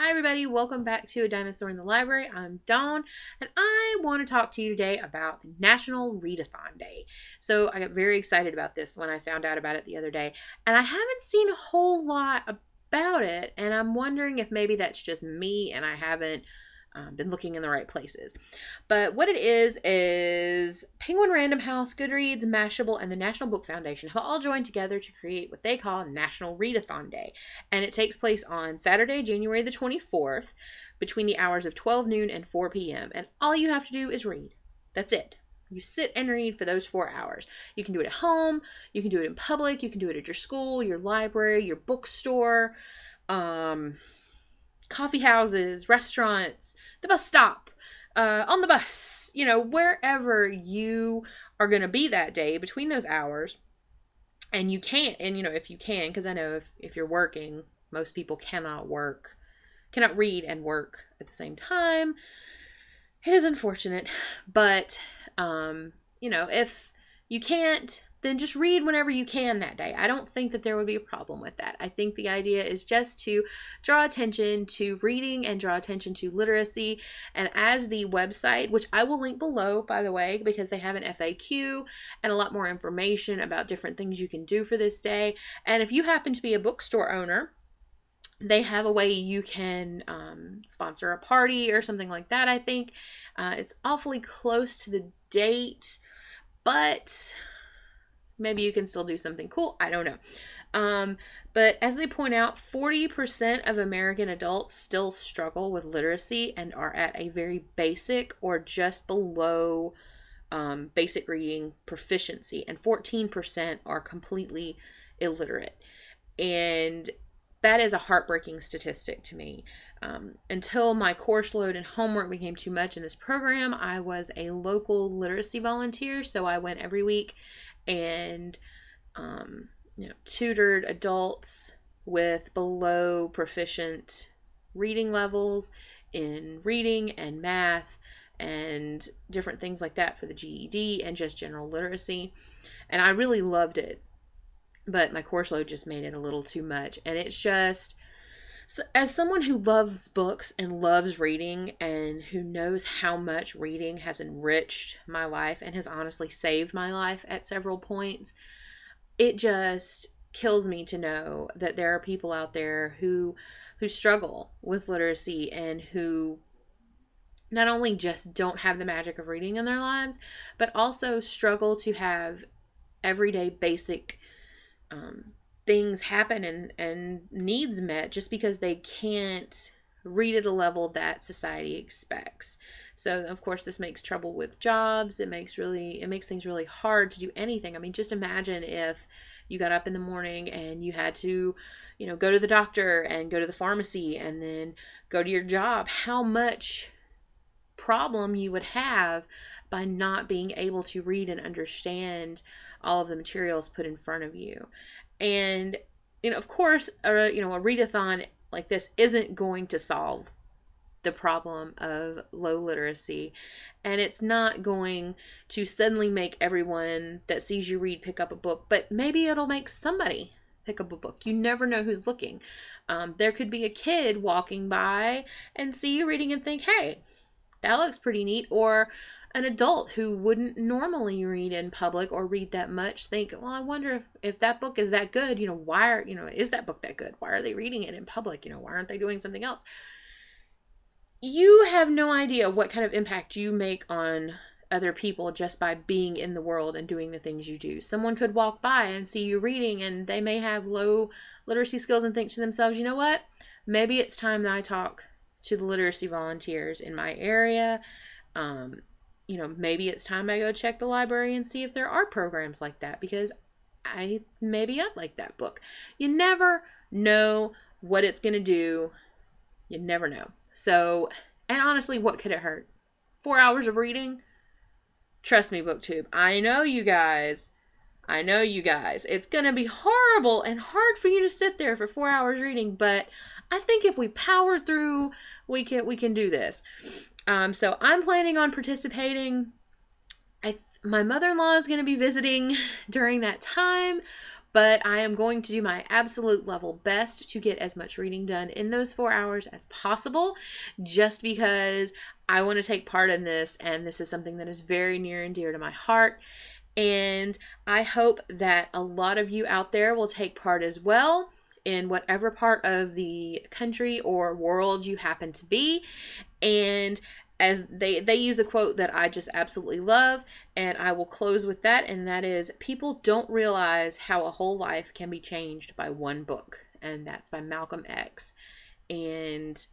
Hi everybody, welcome back to A Dinosaur in the Library. I'm Dawn, and I want to talk to you today about the National Readathon Day. So I got very excited about this when I found out about it the other day, and I haven't seen a whole lot about it, and I'm wondering if maybe that's just me and I haven't been looking in the right places. But what it is Penguin Random House, Goodreads, Mashable, and the National Book Foundation have all joined together to create what they call National Readathon Day. And it takes place on Saturday, January the 24th, between the hours of 12 noon and 4 p.m. And all you have to do is read. That's it. You sit and read for those 4 hours. You can do it at home, you can do it in public, you can do it at your school, your library, your bookstore, coffee houses, restaurants, the bus stop, on the bus, wherever you are going to be that day between those hours. And you can't, if you can, because I know if you're working, most people cannot read and work at the same time. It is unfortunate, but, if you can't, then just read whenever you can that day. I don't think that there would be a problem with that. I think the idea is just to draw attention to reading and draw attention to literacy. And as the website, which I will link below, by the way, because they have an FAQ and a lot more information about different things you can do for this day. And if you happen to be a bookstore owner, they have a way you can sponsor a party or something like that, I think. It's awfully close to the date, but maybe you can still do something cool. I don't know. But as they point out, 40% of American adults still struggle with literacy and are at a very basic or just below basic reading proficiency. And 14% are completely illiterate. And that is a heartbreaking statistic to me. Until my course load and homework became too much in this program, I was a local literacy volunteer. So I went every week and tutored adults with below proficient reading levels in reading and math and different things like that for the GED and just general literacy. And I really loved it, but my course load just made it a little too much. And it's just, so as someone who loves books and loves reading and who knows how much reading has enriched my life and has honestly saved my life at several points, it just kills me to know that there are people out there who struggle with literacy and who not only just don't have the magic of reading in their lives, but also struggle to have everyday basic things happen and needs met just because they can't read at a level that society expects. So of course this makes trouble with jobs. It makes things really hard to do anything. I mean, just imagine if you got up in the morning and you had to, go to the doctor and go to the pharmacy and then go to your job, how much problem you would have by not being able to read and understand all of the materials put in front of you. And, of course, a readathon like this isn't going to solve the problem of low literacy. And it's not going to suddenly make everyone that sees you read pick up a book, but maybe it'll make somebody pick up a book. You never know who's looking. There could be a kid walking by and see you reading and think, hey, that looks pretty neat. Or an adult who wouldn't normally read in public or read that much think, well, I wonder if that book is that good. Is that book that good? Why are they reading it in public? Why aren't they doing something else? You have no idea what kind of impact you make on other people just by being in the world and doing the things you do. Someone could walk by and see you reading and they may have low literacy skills and think to themselves, you know what? Maybe it's time that I talk to the literacy volunteers in my area. Maybe it's time I go check the library and see if there are programs like that, because I'd like that book. You never know what it's going to do. You never know. So, and honestly, what could it hurt? 4 hours of reading? Trust me, BookTube. I know you guys. It's going to be horrible and hard for you to sit there for 4 hours reading, but I think if we power through, we can do this. So I'm planning on participating. My mother-in-law is going to be visiting during that time, but I am going to do my absolute level best to get as much reading done in those 4 hours as possible, just because I want to take part in this, and this is something that is very near and dear to my heart. And I hope that a lot of you out there will take part as well, in whatever part of the country or world you happen to be. And as they use a quote that I just absolutely love, and I will close with that, and that is, people don't realize how a whole life can be changed by one book. And that's by Malcolm X. And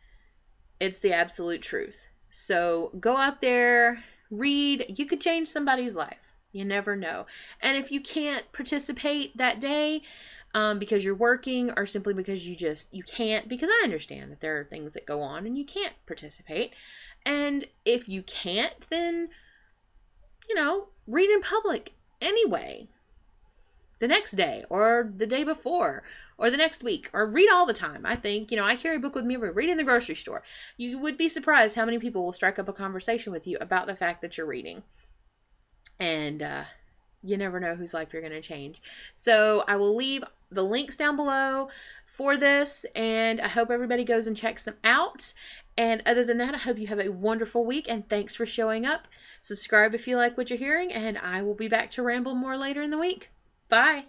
it's the absolute truth. So go out there, read. You could change somebody's life. You never know. And if you can't participate that day because you're working, or simply because you can't, because I understand that there are things that go on and you can't participate. And if you can't, then, read in public anyway. The next day, or the day before, or the next week, or read all the time. I think, I carry a book with me, but read in the grocery store. You would be surprised how many people will strike up a conversation with you about the fact that you're reading. And you never know whose life you're going to change. So I will leave the links down below for this, and I hope everybody goes and checks them out. And other than that, I hope you have a wonderful week, and thanks for showing up. Subscribe if you like what you're hearing, and I will be back to ramble more later in the week. Bye.